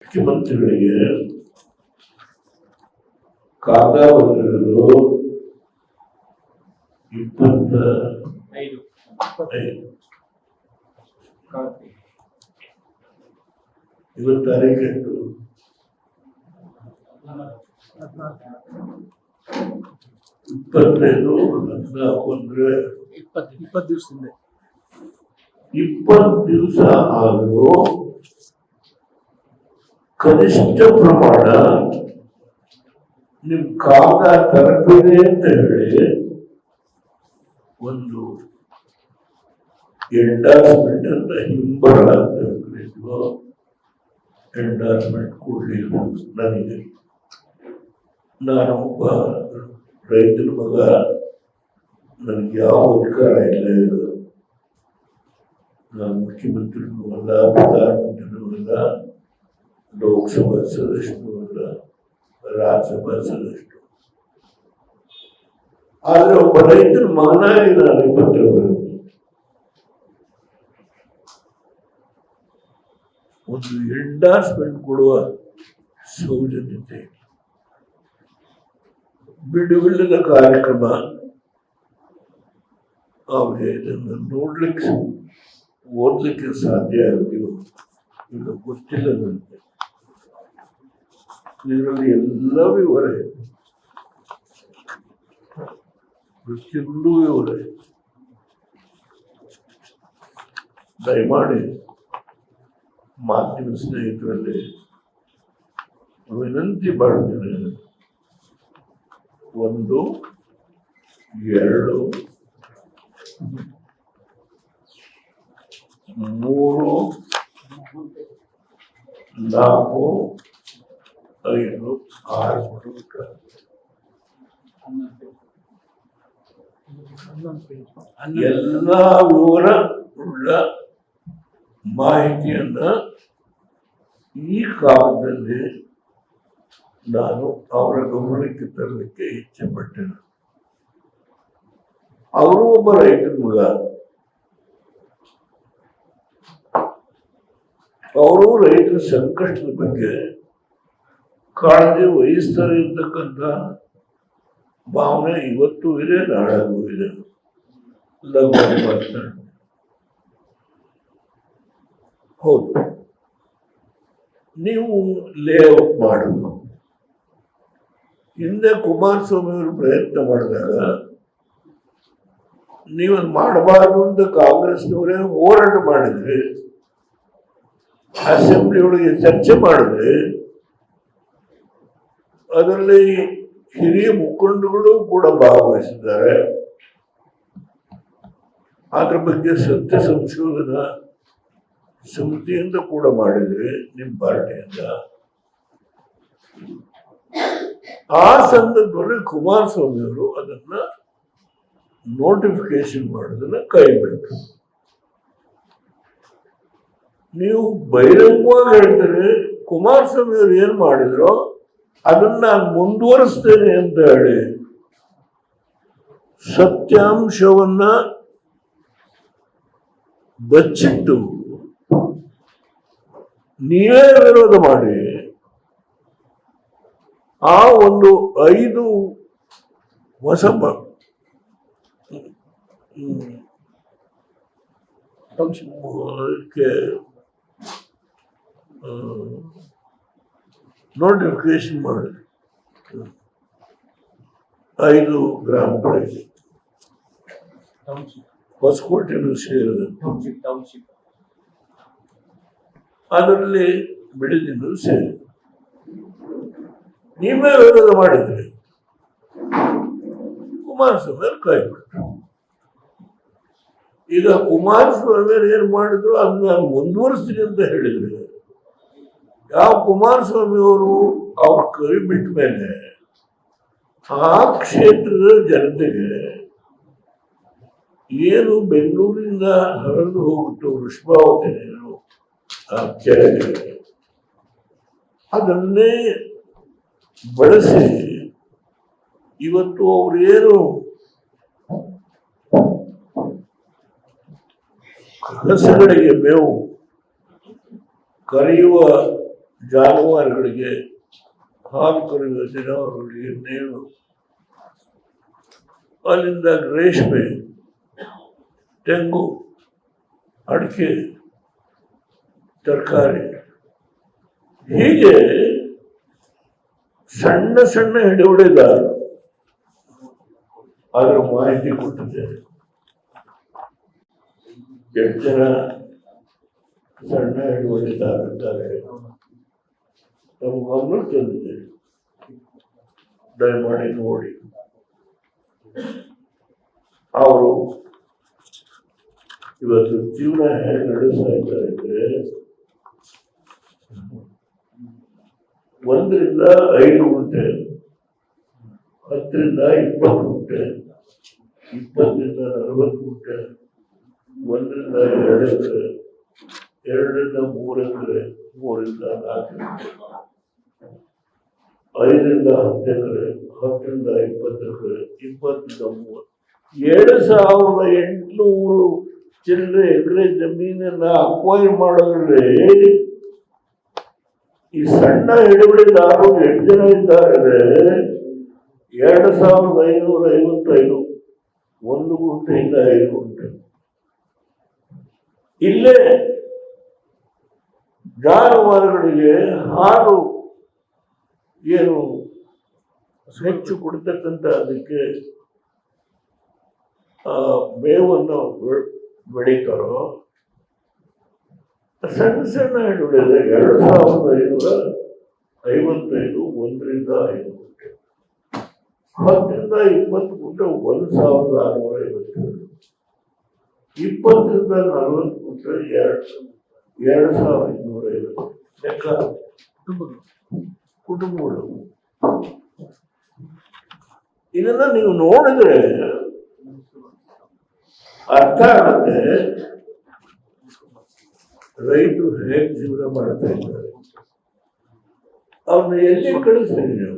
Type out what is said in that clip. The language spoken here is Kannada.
ಮುಖ್ಯಮಂತ್ರಿಗಳಿಗೆ ಕಾಗದ ಬಂದಿರೋದು 25 ಇವತ್ತು ತಾರೀಕು ಎಷ್ಟು 25 14 ಅಂದ್ರೆ 20 ದಿವಸದಿಂದ 20 ದಿವಸ ಆದರೂ ಕನಿಷ್ಠ ಪ್ರಮಾಣ ನಿಮ್ ಕಾಗದ ತಲುಪಿದೆ ಅಂತ ಹೇಳಿ ಒಂದು ಎಂಡಾರ್ಸ್ಮೆಂಟ್ ಅಂತ ಹಿಂಬರ ಅಂತ ಕರೀತೀವೋ ಎಂಡಾರ್ಸ್ಮೆಂಟ್ ಕೊಡ್ಲಿಲ್ಲ ನನಗೆ. ನಾನು ಒಬ್ಬ ರೈತನ ಮಗ, ನನಗೆ ಯಾವ ಅಧಿಕಾರ ಇಲ್ಲ ಇದು. ನಾನು ಮುಖ್ಯಮಂತ್ರಿನೂ ಅಲ್ಲ, ಪ್ರಧಾನಮಂತ್ರಿನೂ ಅಲ್ಲ, ಲೋಕಸಭಾ ಸದಸ್ಯನೂ ಅಲ್ಲ, ರಾಜ್ಯಸಭಾ ಸದಸ್ಯರು. ಆದ್ರೆ ಒಬ್ಬ ರೈತನ ಮಗನಾಗಿ ನಾನು ಪತ್ರ ಬರೆದು ಒಂದು ಎಂಡಾರ್ಸ್ಮೆಂಟ್ ಕೊಡುವ ಸೌಜನ್ಯತೆ, ಬಿಡುವಿಲ್ಲದ ಕಾರ್ಯಕ್ರಮ. ಅವ್ರಿಗೆ ಇದನ್ನು ನೋಡ್ಲಿಕ್ಕೆ ಓದ್ಲಿಕ್ಕೆ ಸಾಧ್ಯ ಆಗಿದೆಯೋ ಈಗ ಗೊತ್ತಿಲ್ಲ ನನಗೆ. ಇದರಲ್ಲಿ ಎಲ್ಲ ವಿವರ ಇದೆ, ಪ್ರತಿಯೊಂದು ವಿವರ ಇದೆ. ದಯಮಾಡಿ ಮಾಧ್ಯಮ ಸ್ನೇಹಿತರಲ್ಲಿ ವಿನಂತಿ ಮಾಡ್ತೇನೆ, 1, 2, 3, 4, 5, 6 ಎಲ್ಲ ವಿವರ ಉಳ್ಳ ಮಾಹಿತಿಯನ್ನ ಈ ಕಾಲದಲ್ಲಿ ನಾನು ಅವರ ಗಮನಕ್ಕೆ ತರಲಿಕ್ಕೆ ಇಚ್ಛೆ ಪಟ್ಟೆನು. ಅವರು ಒಬ್ಬ ರೈತನ ಮಗ, ಅವರು ರೈತರ ಸಂಕಷ್ಟದ ಬಗ್ಗೆ ಕಾಳಜಿ ವಹಿಸ್ತಾರೆ ಇರ್ತಕ್ಕಂಥ ಭಾವನೆ ಇವತ್ತು ಇದೆ, ನಾಳೆಗೂ ಇದೆ. ಮಾತನಾಡ ಹೌದು, ನೀವು ಲೇಔಟ್ ಮಾಡುದು ಹಿಂದೆ ಕುಮಾರಸ್ವಾಮಿ ಅವರು ಪ್ರಯತ್ನ ಮಾಡಿದಾಗ ನೀವದು ಮಾಡಬಾರ್ದು ಅಂತ ಕಾಂಗ್ರೆಸ್ನವರೇ ಹೋರಾಟ ಮಾಡಿದ್ರಿ, ಅಸೆಂಬ್ಲಿ ಒಳಗೆ ಚರ್ಚೆ ಮಾಡಿದ್ರಿ. ಅದರಲ್ಲಿ ಹಿರಿಯ ಮುಖಂಡಗಳು ಕೂಡ ಭಾಗವಹಿಸಿದ್ದಾರೆ. ಅದ್ರ ಬಗ್ಗೆ ಸತ್ಯ ಸಂಶೋಧನಾ ಸಮಿತಿಯಿಂದ ಕೂಡ ಮಾಡಿದ್ರಿ ನಿಮ್ಮ ಪಾರ್ಟಿಯಿಂದ. ಆ ಸಂದರ್ಭದಲ್ಲಿ ಕುಮಾರಸ್ವಾಮಿ ಅವರು ಅದನ್ನ ನೋಟಿಫಿಕೇಶನ್ ಮಾಡೋದನ್ನ ಕೈ ಬಿಟ್ಟರು. ನೀವು ಬಹಿರಂಗವಾಗಿ ಹೇಳ್ತೀರಿ ಕುಮಾರಸ್ವಾಮಿ ಅವರು ಏನ್ ಮಾಡಿದ್ರು ಅದನ್ನ ನಾನು ಮುಂದುವರಿಸ್ತೇನೆ ಅಂತ ಹೇಳಿ ಸತ್ಯಾಂಶವನ್ನ ಬಚ್ಚಿಟ್ಟು ನೀವೇ ವಿರೋಧ ಮಾಡಿ ಆ ಒಂದು 5 ಹೊಸ ನೋಟಿಫಿಕೇಶನ್ ಮಾಡಿದ್ರಿ 5 ಗ್ರಾಮಗಳಿಗೆ, ಹೊಸಕೋಟೆನೂ ಸೇರಿದ, ಅದರಲ್ಲಿ ಬಿಡದಿನೂ ಸೇರಿ ನೀವೇ ವಿರೋಧ ಮಾಡಿದ್ರಿ. ಕುಮಾರಸ್ವಾಮಿ ಅವರು ಕೈ ಬಿಟ್ರು. ಈಗ ಕುಮಾರಸ್ವಾಮಿ ಅವರು ಏನ್ ಮಾಡಿದ್ರು ಅದನ್ನ ನಾನು ಮುಂದುವರಿಸ್ತೀನಿ ಅಂತ ಹೇಳಿದ್ರು. ಯಾವ ಕುಮಾರಸ್ವಾಮಿ ಅವರು ಅವ್ರ ಕೈ ಬಿಟ್ಟ ಮೇಲೆ ಆ ಕ್ಷೇತ್ರದ ಜನತೆಗೆ ಏನು ಬೆಂಗಳೂರಿಂದ ಹರಿದು ಹೋಗುತ್ತೋ ವೃಷಭಾವತಿ ನೀರು ಆ ಕೆರೆಗೆ, ಅದನ್ನೇ ಬಳಸಿ ಇವತ್ತು ಅವ್ರೇನು ಹಸುಗಳಿಗೆ ಮೇವು ಕರೆಯುವ ಜಾನುವಾರುಗಳಿಗೆ ಹಾಲು ಕರೆಯುವ ಜಾನುವಾರುಗಳಿಗೆ ನೇಣು, ಅಲ್ಲಿಂದ ರೇಷ್ಮೆ, ತೆಂಗು, ಅಡಿಕೆ, ತರಕಾರಿ, ಹೀಗೆ ಸಣ್ಣ ಸಣ್ಣ ಹಿಡುವಳಿದಾರರು ಅದರ ಮಾಹಿತಿ ಕೊಟ್ಟಿದ್ದೇನೆ. ಎಷ್ಟು ಜನ ಸಣ್ಣ ಹಿಡುವಳಿದಾರಿದ್ದಾರೆ ನಮ್ಮ ಗಮನ ತಂದಿದೆ, ದಯಮಾಡಿ ನೋಡಿ. ಅವರು ಇವತ್ತು ಜೀವನ ಹೇಗೆ ನಡೆಸ್ತಾ ಇದ್ದಾರೆ ಅಂದ್ರೆ 1 ರಿಂದ 5 ಗುಂಟೆ, 10 ರಿಂದ 20 ಗುಂಟೆ, 20 ರಿಂದ 40 ಗುಂಟೆ, 1 ರಿಂದ 2 ಎಕರೆ, 2 ರಿಂದ 3 ಎಕರೆ, 3 ರಿಂದ 4 ಎಕರೆ, 5 ರಿಂದ 10 ಎಕರೆ, 10 ರಿಂದ 20 ಎಕರೆ, 20 ರಿಂದ 30, 7,800 ಚಿಲ್ಲರೆ ಎಕರೆ ಜಮೀನನ್ನ ಅಕ್ವೈರ್ ಮಾಡೋದ್ರಲ್ಲಿ ಈ ಸಣ್ಣ ಹಿಡುವಳಿದಾರರು ಎಷ್ಟು ಜನ ಇದ್ದಾರೆ? 2,555, 1 ಗುಂಟೆಯಿಂದ 5 ಗುಂಟೆ. ಇಲ್ಲೇ ಜಾನುವಾರುಗಳಿಗೆ ಹಾಲು ಏನು ಹೆಚ್ಚು ಕೊಡ್ತಕ್ಕಂಥ ಅದಕ್ಕೆ ಮೇವನ್ನು ಬೆಳೀತಾರೋ ಸಣ್ಣ ಸಣ್ಣ ಹಿಡುವಳಿದೆ 2,555, 1 ರಿಂದ 5 ಗುಂಟೆ, 10 ರಿಂದ 20 ಗುಂಟೆ 1,652, 20 ರಿಂದ 40 ಗುಂಟೆ 2,250 ಲೆಕ್ಕ ಕುಟುಂಬಗಳು. ಇದನ್ನ ನೀವು ನೋಡಿದ್ರೆ ಅರ್ಥ ಆಗುತ್ತೆ ರೈತರು ಹೇಗೆ ಜೀವನ ಮಾಡ್ತಾ ಇದ್ದಾರೆ. ಅವ್ರನ್ನ ಎಲ್ಲಿ ಕಳಿಸ್ತೀನಿ ನೀವು?